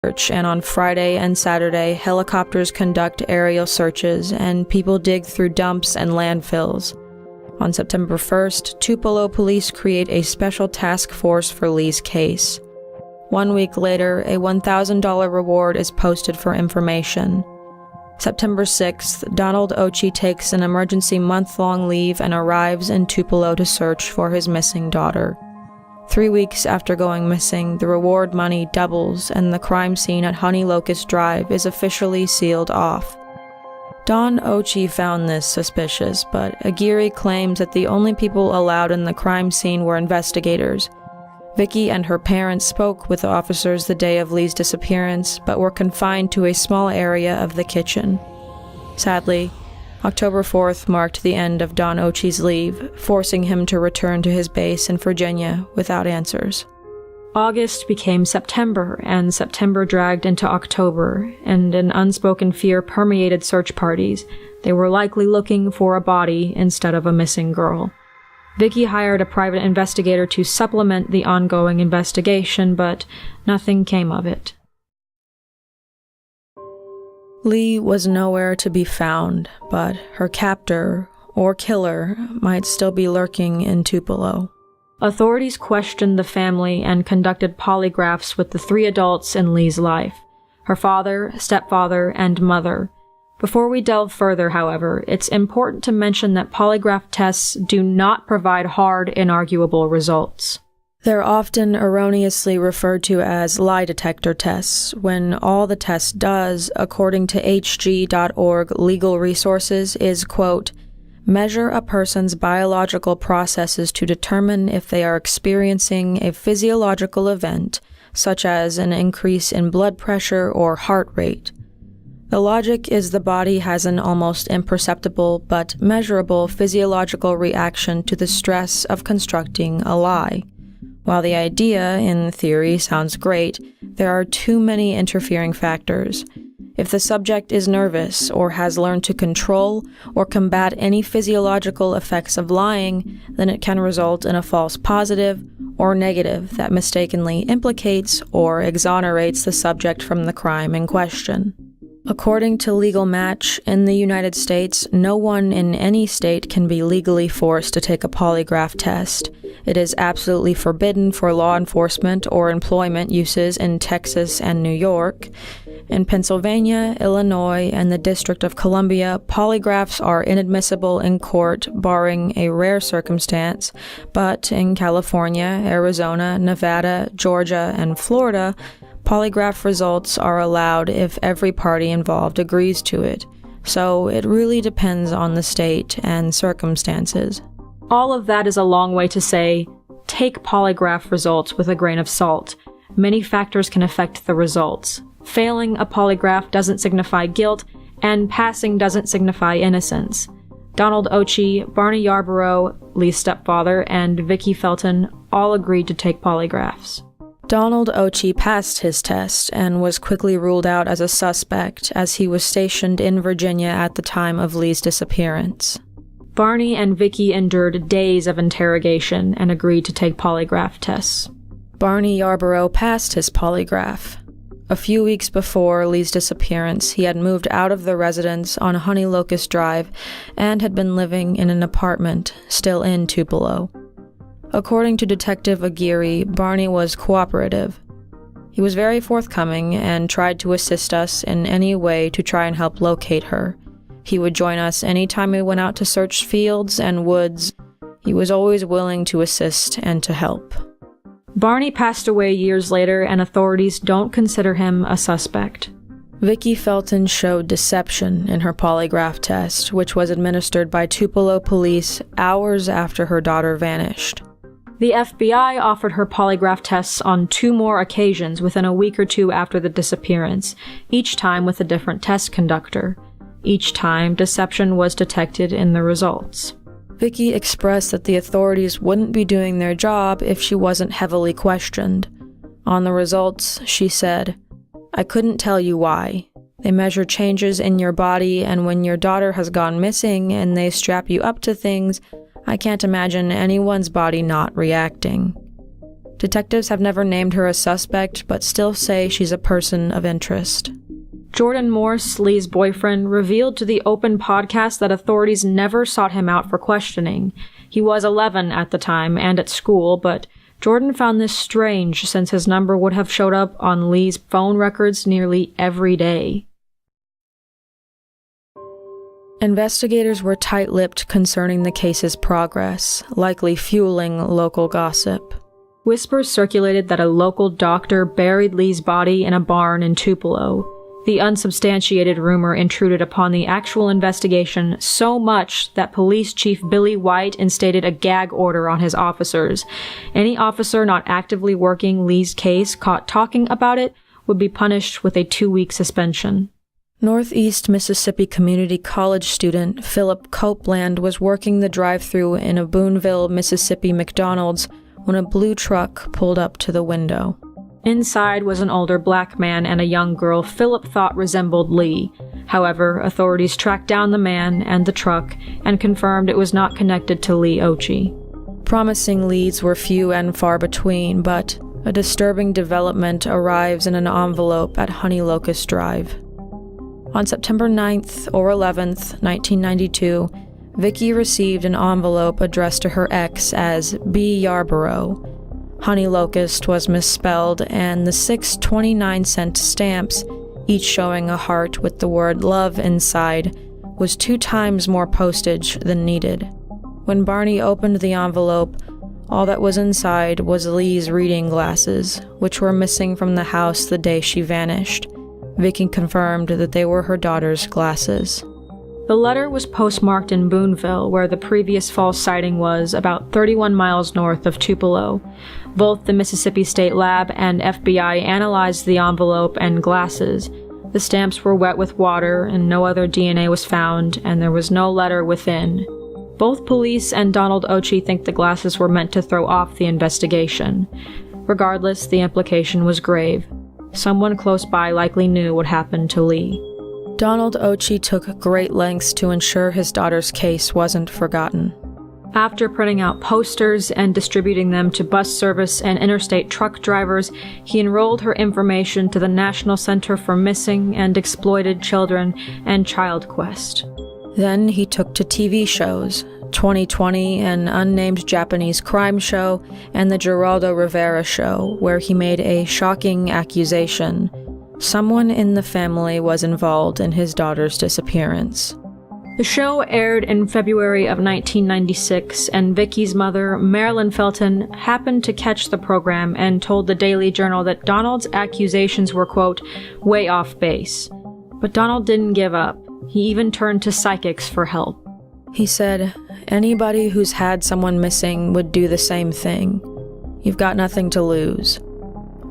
search, and on Friday and Saturday, helicopters conduct aerial searches and people dig through dumps and landfills. On September 1st, Tupelo police create a special task force for Lee's case. 1 week later, a $1,000 reward is posted for information. September 6th, Donald Ochi takes an emergency month-long leave and arrives in Tupelo to search for his missing daughter. 3 weeks after going missing, the reward money doubles and the crime scene at Honey Locust Drive is officially sealed off. Don Ochi found this suspicious, but Aguirre claims that the only people allowed in the crime scene were investigators. Vicky and her parents spoke with the officers the day of Lee's disappearance, but were confined to a small area of the kitchen. Sadly, October 4th marked the end of Don Ochi's leave, forcing him to return to his base in Virginia without answers. August became September, and September dragged into October, and an unspoken fear permeated search parties. They were likely looking for a body instead of a missing girl. Vicky hired a private investigator to supplement the ongoing investigation, but nothing came of it. Lee was nowhere to be found, but her captor, or killer, might still be lurking in Tupelo. Authorities questioned the family and conducted polygraphs with the 3 adults in Lee's life: her father, stepfather, and mother. Before we delve further, however, it's important to mention that polygraph tests do not provide hard, inarguable results. They're often erroneously referred to as lie detector tests, when all the test does, according to hg.org legal resources, is, quote, measure a person's biological processes to determine if they are experiencing a physiological event, such as an increase in blood pressure or heart rate. The logic is the body has an almost imperceptible but measurable physiological reaction to the stress of constructing a lie. While the idea, in theory, sounds great, there are too many interfering factors. If the subject is nervous or has learned to control or combat any physiological effects of lying, then it can result in a false positive or negative that mistakenly implicates or exonerates the subject from the crime in question. According to Legal Match, in the United States, no one in any state can be legally forced to take a polygraph test. It is absolutely forbidden for law enforcement or employment uses in Texas and New York. In Pennsylvania, Illinois, and the District of Columbia, polygraphs are inadmissible in court, barring a rare circumstance, but in California, Arizona, Nevada, Georgia, and Florida, polygraph results are allowed if every party involved agrees to it, so it really depends on the state and circumstances. All of that is a long way to say, take polygraph results with a grain of salt. Many factors can affect the results. Failing a polygraph doesn't signify guilt, and passing doesn't signify innocence. Donald Ochi, Barney Yarborough, Lee's stepfather, and Vicky Felton all agreed to take polygraphs. Donald Ochi passed his test and was quickly ruled out as a suspect, as he was stationed in Virginia at the time of Lee's disappearance. Barney and Vicky endured days of interrogation and agreed to take polygraph tests. Barney Yarborough passed his polygraph. A few weeks before Lee's disappearance, he had moved out of the residence on Honey Locust Drive and had been living in an apartment, still in Tupelo. According to Detective Aguirre, Barney was cooperative. He was very forthcoming and tried to assist us in any way to try and help locate her. He would join us any time we went out to search fields and woods. He was always willing to assist and to help. Barney passed away years later, and authorities don't consider him a suspect. Vicky Felton showed deception in her polygraph test, which was administered by Tupelo police hours after her daughter vanished. The FBI offered her polygraph tests on 2 more occasions within a week or 2 after the disappearance, each time with a different test conductor. Each time, deception was detected in the results. Vicky expressed that the authorities wouldn't be doing their job if she wasn't heavily questioned. On the results, she said, "I couldn't tell you why. They measure changes in your body, and when your daughter has gone missing and they strap you up to things, I can't imagine anyone's body not reacting." Detectives have never named her a suspect, but still say she's a person of interest. Jordan Morse, Lee's boyfriend, revealed to the Open podcast that authorities never sought him out for questioning. He was 11 at the time and at school, but Jordan found this strange since his number would have showed up on Lee's phone records nearly every day. Investigators were tight-lipped concerning the case's progress, likely fueling local gossip. Whispers circulated that a local doctor buried Lee's body in a barn in Tupelo. The unsubstantiated rumor intruded upon the actual investigation so much that Police Chief Billy White instated a gag order on his officers. Any officer not actively working Lee's case caught talking about it would be punished with a 2-week suspension. Northeast Mississippi Community College student Philip Copeland was working the drive-thru in a Booneville, Mississippi McDonald's when a blue truck pulled up to the window. Inside was an older black man and a young girl Philip thought resembled Lee. However, authorities tracked down the man and the truck and confirmed it was not connected to Lee Ochi. Promising leads were few and far between, but a disturbing development arrives in an envelope at Honey Locust Drive. On September 9th or 11th, 1992, Vicky received an envelope addressed to her ex as B. Yarborough. Honey Locust was misspelled, and the 6 29-cent stamps, each showing a heart with the word love inside, was 2 times more postage than needed. When Barney opened the envelope, all that was inside was Lee's reading glasses, which were missing from the house the day she vanished. Vicky confirmed that they were her daughter's glasses. The letter was postmarked in Booneville, where the previous false sighting was, about 31 miles north of Tupelo. Both the Mississippi State Lab and FBI analyzed the envelope and glasses. The stamps were wet with water, and no other DNA was found, and there was no letter within. Both police and Donald Ochi think the glasses were meant to throw off the investigation. Regardless, the implication was grave. Someone close by likely knew what happened to Lee. Donald Ochi took great lengths to ensure his daughter's case wasn't forgotten. After printing out posters and distributing them to bus service and interstate truck drivers, he enrolled her information to the National Center for Missing and Exploited Children and Child Quest. Then he took to TV shows, 2020, an unnamed Japanese crime show, and the Geraldo Rivera show, where he made a shocking accusation. Someone in the family was involved in his daughter's disappearance. The show aired in February of 1996, and Vicky's mother, Marilyn Felton, happened to catch the program and told the Daily Journal that Donald's accusations were, quote, way off base. But Donald didn't give up. He even turned to psychics for help. He said, anybody who's had someone missing would do the same thing. You've got nothing to lose.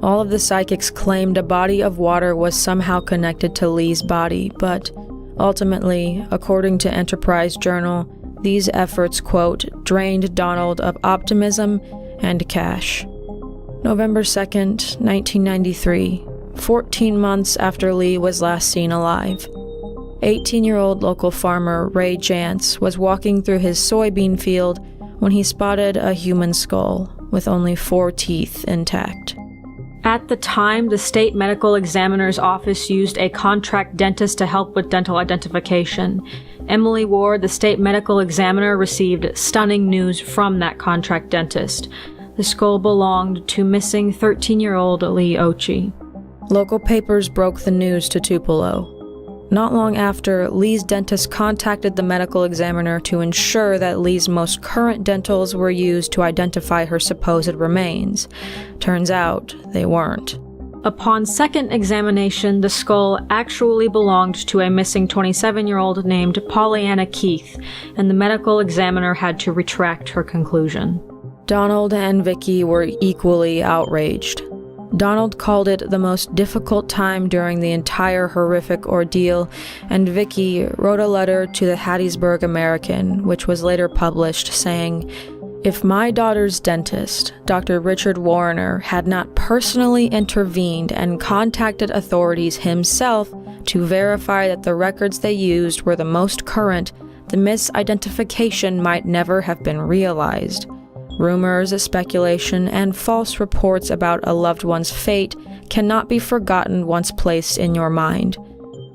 All of the psychics claimed a body of water was somehow connected to Lee's body, but ultimately, according to Enterprise Journal, these efforts, quote, drained Donald of optimism and cash. November 2nd, 1993, 14 months after Lee was last seen alive. 18-year-old local farmer Ray Jantz was walking through his soybean field when he spotted a human skull with only 4 teeth intact. At the time, the state medical examiner's office used a contract dentist to help with dental identification. Emily Ward, the state medical examiner, received stunning news from that contract dentist. The skull belonged to missing 13-year-old Lee Ochi. Local papers broke the news to Tupelo. Not long after, Lee's dentist contacted the medical examiner to ensure that Lee's most current dentals were used to identify her supposed remains. Turns out, they weren't. Upon second examination, the skull actually belonged to a missing 27-year-old named Pollyanna Keith, and the medical examiner had to retract her conclusion. Donald and Vicky were equally outraged. Donald called it the most difficult time during the entire horrific ordeal, and Vicky wrote a letter to the Hattiesburg American, which was later published, saying, if my daughter's dentist, Dr. Richard Warner, had not personally intervened and contacted authorities himself to verify that the records they used were the most current, the misidentification might never have been realized. Rumors, speculation, and false reports about a loved one's fate cannot be forgotten once placed in your mind.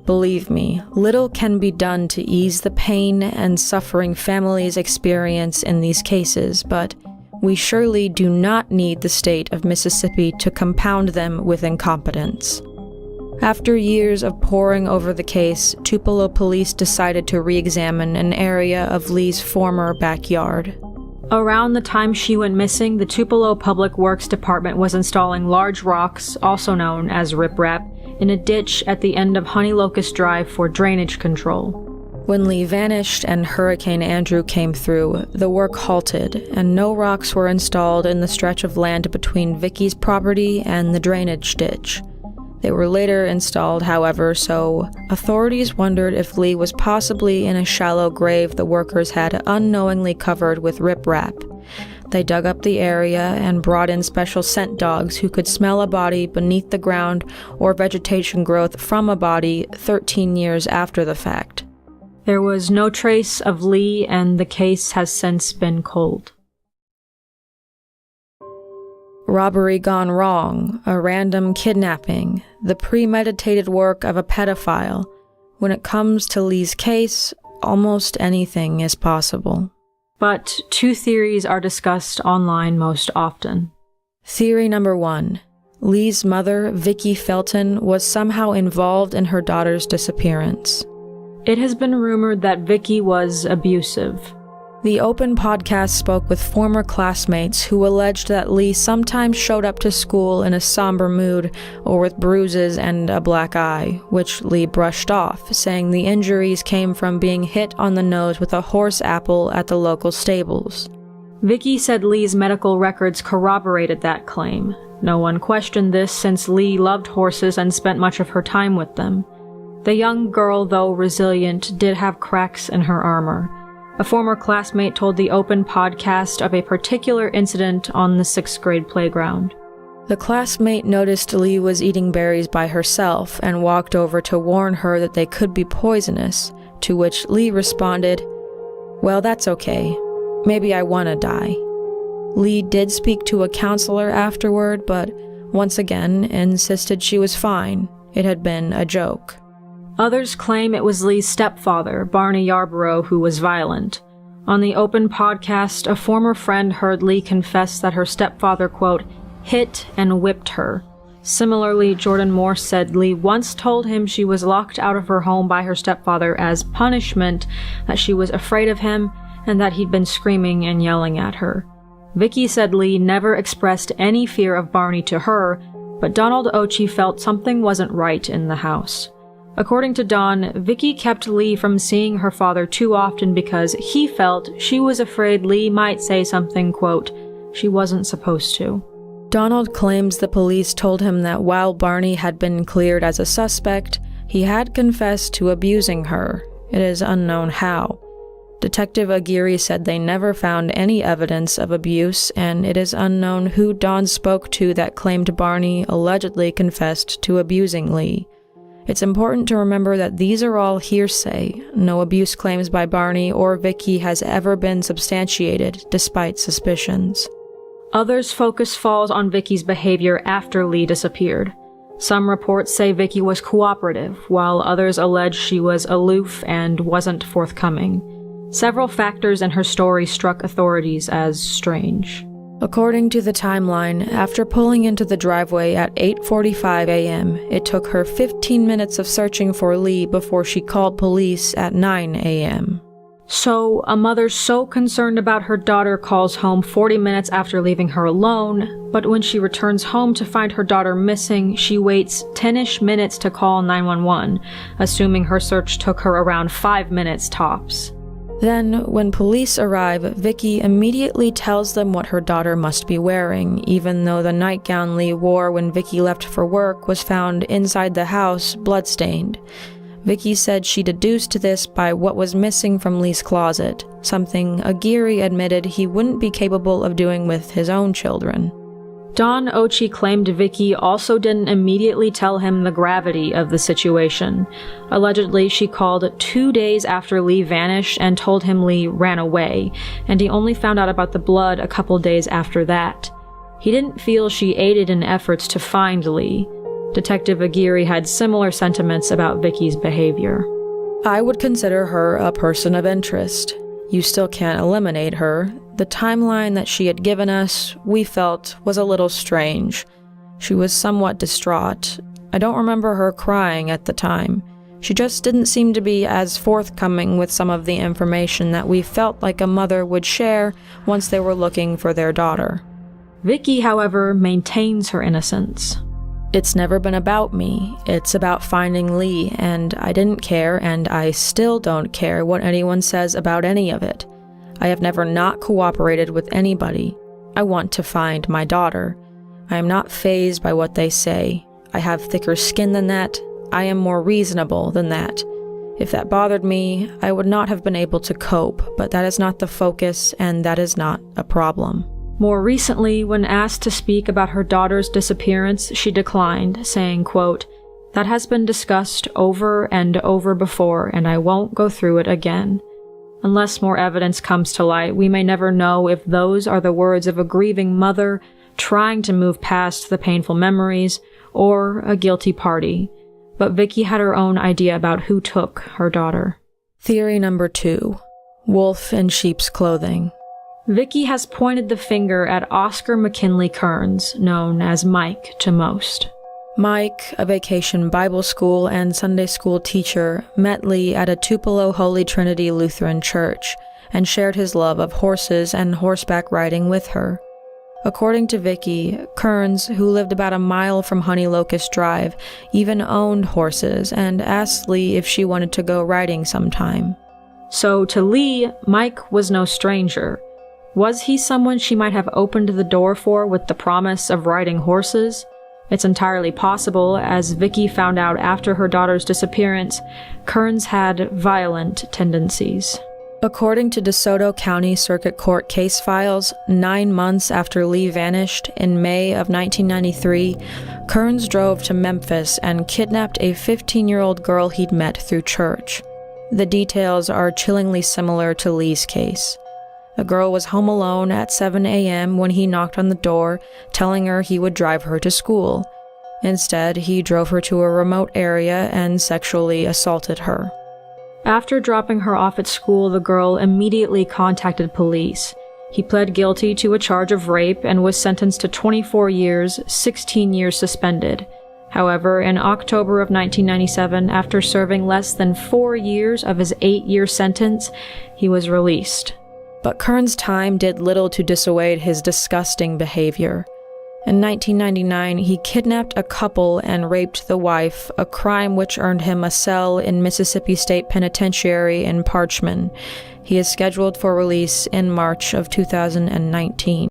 Believe me, little can be done to ease the pain and suffering families experience in these cases, but we surely do not need the state of Mississippi to compound them with incompetence. After years of poring over the case, Tupelo police decided to re-examine an area of Lee's former backyard. Around the time she went missing, the Tupelo Public Works Department was installing large rocks, also known as riprap, in a ditch at the end of Honey Locust Drive for drainage control. When Lee vanished and Hurricane Andrew came through, the work halted, and no rocks were installed in the stretch of land between Vicky's property and the drainage ditch. They were later installed, however, so authorities wondered if Lee was possibly in a shallow grave the workers had unknowingly covered with riprap. They dug up the area and brought in special scent dogs who could smell a body beneath the ground or vegetation growth from a body 13 years after the fact. There was no trace of Lee, and the case has since been cold. Robbery gone wrong, a random kidnapping, the premeditated work of a pedophile. When it comes to Lee's case, almost anything is possible. But two theories are discussed online most often. Theory number 1. Lee's mother, Vicky Felton, was somehow involved in her daughter's disappearance. It has been rumored that Vicky was abusive. The Open podcast spoke with former classmates who alleged that Lee sometimes showed up to school in a somber mood or with bruises and a black eye, which Lee brushed off, saying the injuries came from being hit on the nose with a horse apple at the local stables. Vicky said Lee's medical records corroborated that claim. No one questioned this since Lee loved horses and spent much of her time with them. The young girl, though resilient, did have cracks in her armor. A former classmate told the Open podcast of a particular incident on the 6th grade playground. The classmate noticed Lee was eating berries by herself and walked over to warn her that they could be poisonous, to which Lee responded, "Well, that's okay. Maybe I want to die." Lee did speak to a counselor afterward, but once again insisted she was fine. It had been a joke. Others claim it was Lee's stepfather, Barney Yarborough, who was violent. On the Open podcast, a former friend heard Lee confess that her stepfather, quote, hit and whipped her. Similarly, Jordan Morse said Lee once told him she was locked out of her home by her stepfather as punishment, that she was afraid of him, and that he'd been screaming and yelling at her. Vicky said Lee never expressed any fear of Barney to her, but Donald Ochi felt something wasn't right in the house. According to Don, Vicky kept Lee from seeing her father too often because he felt she was afraid Lee might say something, quote, she wasn't supposed to. Donald claims the police told him that while Barney had been cleared as a suspect, he had confessed to abusing her. It is unknown how. Detective Aguirre said they never found any evidence of abuse, and it is unknown who Don spoke to that claimed Barney allegedly confessed to abusing Lee. It's important to remember that these are all hearsay. No abuse claims by Barney or Vicky has ever been substantiated, despite suspicions. Others' focus falls on Vicky's behavior after Lee disappeared. Some reports say Vicky was cooperative, while others allege she was aloof and wasn't forthcoming. Several factors in her story struck authorities as strange. According to the timeline, after pulling into the driveway at 8:45 a.m., it took her 15 minutes of searching for Lee before she called police at 9 a.m. So, a mother so concerned about her daughter calls home 40 minutes after leaving her alone, but when she returns home to find her daughter missing, she waits 10-ish minutes to call 911, assuming her search took her around 5 minutes tops. Then, when police arrive, Vicky immediately tells them what her daughter must be wearing, even though the nightgown Lee wore when Vicky left for work was found inside the house, bloodstained. Vicky said she deduced this by what was missing from Lee's closet, something Aguirre admitted he wouldn't be capable of doing with his own children. Don Ochi claimed Vicky also didn't immediately tell him the gravity of the situation. Allegedly, she called 2 days after Lee vanished and told him Lee ran away, and he only found out about the blood a couple days after that. He didn't feel she aided in efforts to find Lee. Detective Aguirre had similar sentiments about Vicky's behavior. I would consider her a person of interest. You still can't eliminate her. The timeline that she had given us, we felt, was a little strange. She was somewhat distraught. I don't remember her crying at the time. She just didn't seem to be as forthcoming with some of the information that we felt like a mother would share once they were looking for their daughter. Vicky, however, maintains her innocence. It's never been about me. It's about finding Lee, and I didn't care, and I still don't care what anyone says about any of it. I have never not cooperated with anybody. I want to find my daughter. I am not fazed by what they say. I have thicker skin than that. I am more reasonable than that. If that bothered me, I would not have been able to cope, but that is not the focus, and that is not a problem. More recently, when asked to speak about her daughter's disappearance, she declined, saying, quote, "That has been discussed over and over before, and I won't go through it again. Unless more evidence comes to light, we may never know if those are the words of a grieving mother trying to move past the painful memories, or a guilty party." But Vicky had her own idea about who took her daughter. Theory number 2. Wolf in sheep's clothing. Vicky has pointed the finger at Oscar McKinley Kearns, known as Mike to most. Mike, a vacation Bible school and Sunday school teacher, met Lee at a Tupelo Holy Trinity Lutheran church and shared his love of horses and horseback riding with her. According to Vicky, Kearns, who lived about a mile from Honey Locust Drive, even owned horses and asked Lee if she wanted to go riding sometime. So to Lee, Mike was no stranger. Was he someone she might have opened the door for with the promise of riding horses? It's entirely possible, as Vicky found out after her daughter's disappearance, Kearns had violent tendencies. According to DeSoto County Circuit Court case files, 9 months after Lee vanished, in May of 1993, Kearns drove to Memphis and kidnapped a 15-year-old girl he'd met through church. The details are chillingly similar to Lee's case. The girl was home alone at 7 a.m. when he knocked on the door, telling her he would drive her to school. Instead, he drove her to a remote area and sexually assaulted her. After dropping her off at school, the girl immediately contacted police. He pled guilty to a charge of rape and was sentenced to 24 years, 16 years suspended. However, in October of 1997, after serving less than 4 years of his 8-year sentence, he was released. But Kearns' time did little to dissuade his disgusting behavior. In 1999, he kidnapped a couple and raped the wife, a crime which earned him a cell in Mississippi State Penitentiary in Parchman. He is scheduled for release in March of 2019.